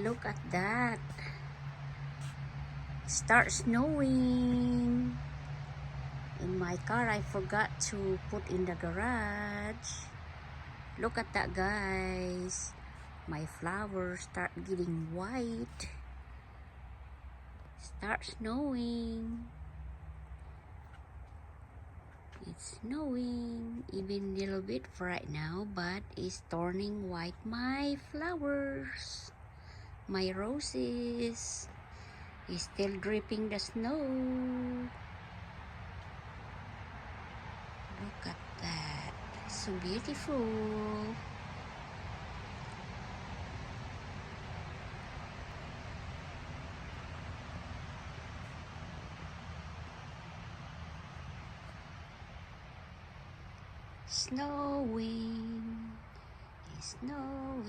Look at that. Start snowing. In my car, I forgot to put in the garage. Look at that, guys. My flowers start getting white. Start snowing. It's snowing, even a little bit for right now, but it's turning white. My flowers, my roses, is still dripping the snow. Look at that, so beautiful. Snowing, it's snowing.